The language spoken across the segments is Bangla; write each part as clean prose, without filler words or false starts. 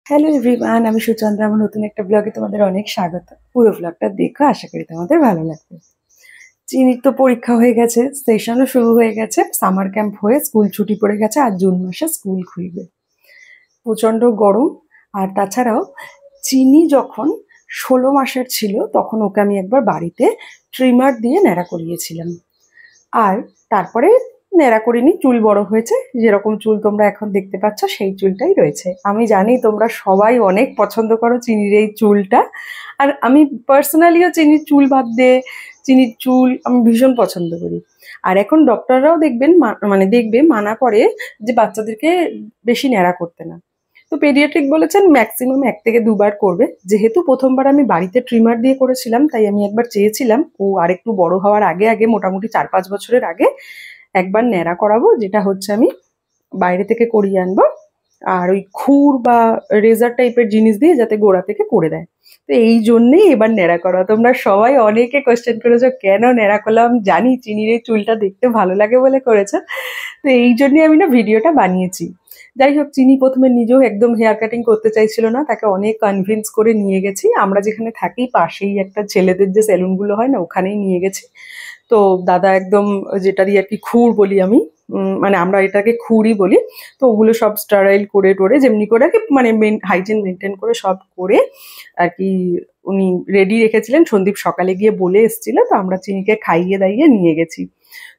হ্যালো এভরিওয়ান, আমি সুচন্দ্রা। আমার নতুন একটা ব্লগে তোমাদের অনেক স্বাগত। পুরো ব্লগটা দেখো, আশা করি তোমাদের ভালো লাগবে। চিনির তো পরীক্ষা হয়ে গেছে, সেশনও শুরু হয়ে গেছে, সামার ক্যাম্প হয়ে স্কুল ছুটি পড়ে গেছে, আর জুন মাসে স্কুল খুলবে। প্রচণ্ড গরম। আর তাছাড়াও চিনি যখন 16 মাসের ছিল তখন ওকে আমি একবার বাড়িতে ট্রিমার দিয়ে ন্যাড়া করিয়েছিলাম। আর তারপরে ন্যাড়া করিনি, চুল বড় হয়েছে, যেরকম চুল তোমরা এখন দেখতে পাচ্ছ সেই চুলটাই রয়েছে। আমি জানি তোমরা সবাই অনেক পছন্দ করো চিনির এই চুলটা, আর আমি পার্সোনালিও চিনির চুল বাদ দিয়ে চিনির চুল আমি ভীষণ পছন্দ করি। আর এখন ডক্টররাও দেখবেন দেখবে মানা করে যে বাচ্চাদেরকে বেশি ন্যাড়া করতে না। তো পেডিয়াট্রিক বলেছেন ম্যাক্সিমাম 1 থেকে 2 বার করবে। যেহেতু প্রথমবার আমি বাড়িতে ট্রিমার দিয়ে করেছিলাম, তাই আমি একবার চেয়েছিলাম ও আরেকটু বড় হওয়ার আগে আগে মোটামুটি 4-5 বছরের আগে একবার ন্যাড়া করাবো, যেটা হচ্ছে আমি বাইরে থেকে করিয়ে আনবো। আর ওই খুর বা রেজার টাইপের জিনিস দিয়ে যাতে গোড়া থেকে করে দেয়। তো এই জন্যেই এবার ন্যাড়া করা। তোমরা সবাই অনেকে কোয়েশ্চেন করেছো কেন ন্যাড়া করলাম, জানি চিনির এই চুলটা দেখতে ভালো লাগে বলে করেছো। তো এই জন্যই আমি না ভিডিওটা বানিয়েছি। যাই হোক, চিনি প্রথমে নিজেও একদম হেয়ার কাটিং করতে চাইছিল না, তাকে অনেক কনভিন্স করে নিয়ে গেছি। আমরা যেখানে থাকি পাশেই একটা ছেলেদের যে সেলুনগুলো হয় না, ওখানেই নিয়ে গেছি। তো দাদা একদম, যেটা দিয়ে আর কি খুর বলি আমি, মানে আমরা এটাকে খুরই বলি। তো ওগুলো সব স্টারাইল করে টোরে যেমনি করে আর কি, মানে হাইজিন মেনটেন করে সব করে আর কি উনি রেডি রেখেছিলেন। সন্দীপ সকালে গিয়ে বলে এসেছিল, তো আমরা চিনিকে খাইয়ে দাইয়ে নিয়ে গেছি।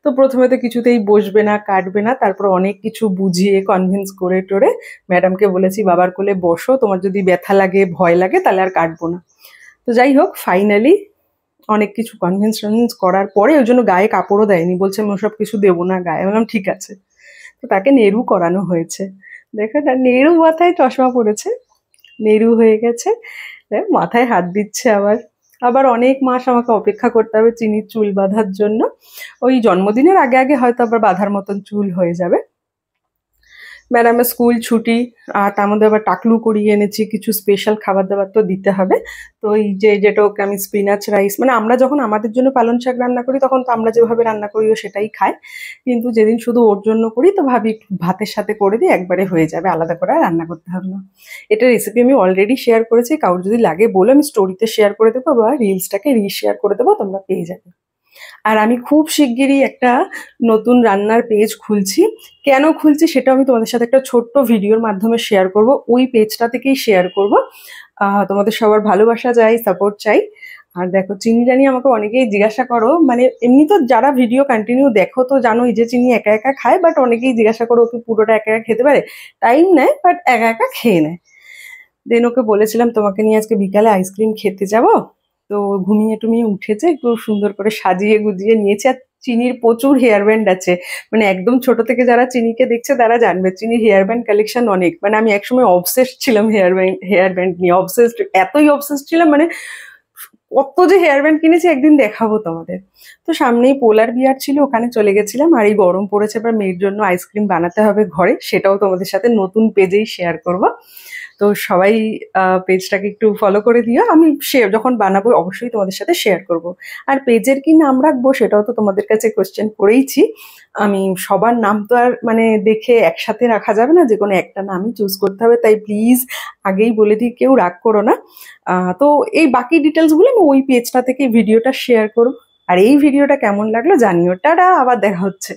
তো প্রথমে তো কিছুতেই বসবে না, কাটবে না। তারপর অনেক কিছু বুঝিয়ে কনভিন্স করে টোরে ম্যাডামকে বলেছি বাবার কোলে বসো, তোমার যদি ব্যথা লাগে ভয় লাগে তাহলে আর কাটবো না। তো যাই হোক, ফাইনালি অনেক কিছু কনভিন্স করার পরে ওই জন্য গায়ে কাপড়ও দেয়নি, বলছে আমি ওসব কিছু দেবো না গায়ে। বললাম ঠিক আছে। তো তাকে নেরু করানো হয়েছে। দেখো না, নেরু মাথায় চশমা পড়েছে, নেরু হয়ে গেছে, মাথায় হাত দিচ্ছে। আবার আবার অনেক মাস আমাকে অপেক্ষা করতে হবে চিনির চুল বাঁধার জন্য। ওই জন্মদিনের আগে আগে হয়তো আবার বাঁধার মতন চুল হয়ে যাবে। ম্যাডামের স্কুল ছুটি, আর তার মধ্যে আবার টাকলু করিয়ে এনেছি, কিছু স্পেশাল খাবার দাবার তো দিতে হবে। তো এই যেটা ওকে আমি স্পিনাচ রাইস, মানে আমরা যখন আমাদের জন্য পালং শাক রান্না করি তখন তো আমরা যেভাবে রান্না করি ও সেটাই খাই। কিন্তু যেদিন শুধু ওর জন্য করি তো ভাবি একটু ভাতের সাথে করে দিই, একবারে হয়ে যাবে, আলাদা করে আর রান্না করতে হবে না। এটা রেসিপি আমি অলরেডি শেয়ার করেছি, কারোর যদি লাগে বলে আমি স্টোরিতে শেয়ার করে দেবো বা রিলসটাকে রিশেয়ার করে দেবো, তোমরা পেয়ে যাবে। আর আমি খুব শিগগিরই একটা নতুন রান্নার পেজ খুলছি। কেন খুলছি সেটা আমি তোমাদের সাথে একটা ছোট্ট ভিডিওর মাধ্যমে শেয়ার করব, ওই পেজটা থেকেই শেয়ার করব। তোমাদের সবার ভালোবাসা চাই, সাপোর্ট চাই। আর দেখো, চিনি রানি আমাকে অনেকেই জিজ্ঞাসা করো, মানে এমনি তো যারা ভিডিও কন্টিনিউ দেখো তো জানোই যে চিনি একা একা খায়, বাট অনেকেই জিজ্ঞাসা করো ওকে পুরোটা একা একা খেতে পারে। টাইম নেয় বাট একা একা খেয়ে নেয়। দেন ওকে বলেছিলাম তোমাকে নিয়ে আজকে বিকালে আইসক্রিম খেতে যাব। তো ঘুমিয়ে টুমিয়ে উঠেছে, একটু সুন্দর করে সাজিয়ে গুজিয়ে নিয়েছে। আর চিনির প্রচুর হেয়ার ব্যান্ড আছে, মানে একদম ছোট থেকে যারা চিনিকে দেখছে তারা জানবে চিনির হেয়ার ব্যান্ড কালেকশন অনেক। মানে আমি একসময় অবসেসড ছিলাম হেয়ার ব্যান্ড নিয়ে, অবসেসড, এতই অবসেসড ছিলাম, মানে কত যে হেয়ার ব্যান্ড কিনেছি একদিন দেখাবো তোমাদের। তো সামনেই পোলার বিয়ার ছিল, ওখানে চলে গেছিলাম। আর এই গরম পড়েছে, এবার মেয়ের জন্য আইসক্রিম বানাতে হবে ঘরে, সেটাও তোমাদের সাথে নতুন পেজেই শেয়ার করব। তো সবাই পেজটাকে একটু ফলো করে দিও। আমি যখন বানাবো অবশ্যই তোমাদের সাথে শেয়ার করব। আর পেজের কি নাম রাখবো সেটাও তো তোমাদের কাছে কোয়েশ্চেন করেইছি। আমি সবার নাম তো আর মানে দেখে একসাথে রাখা যাবে না, যে কোনো একটা নামই চুজ করতে হবে। তাই প্লিজ আগেই বলে দিই, কেউ রাগ করো না। তো এই বাকি ডিটেলসগুলো আমি ওই পেজটা থেকে ভিডিওটা শেয়ার করব। আর এই ভিডিওটা কেমন লাগলো জানিও। টাটা, আবার দেখা হচ্ছে।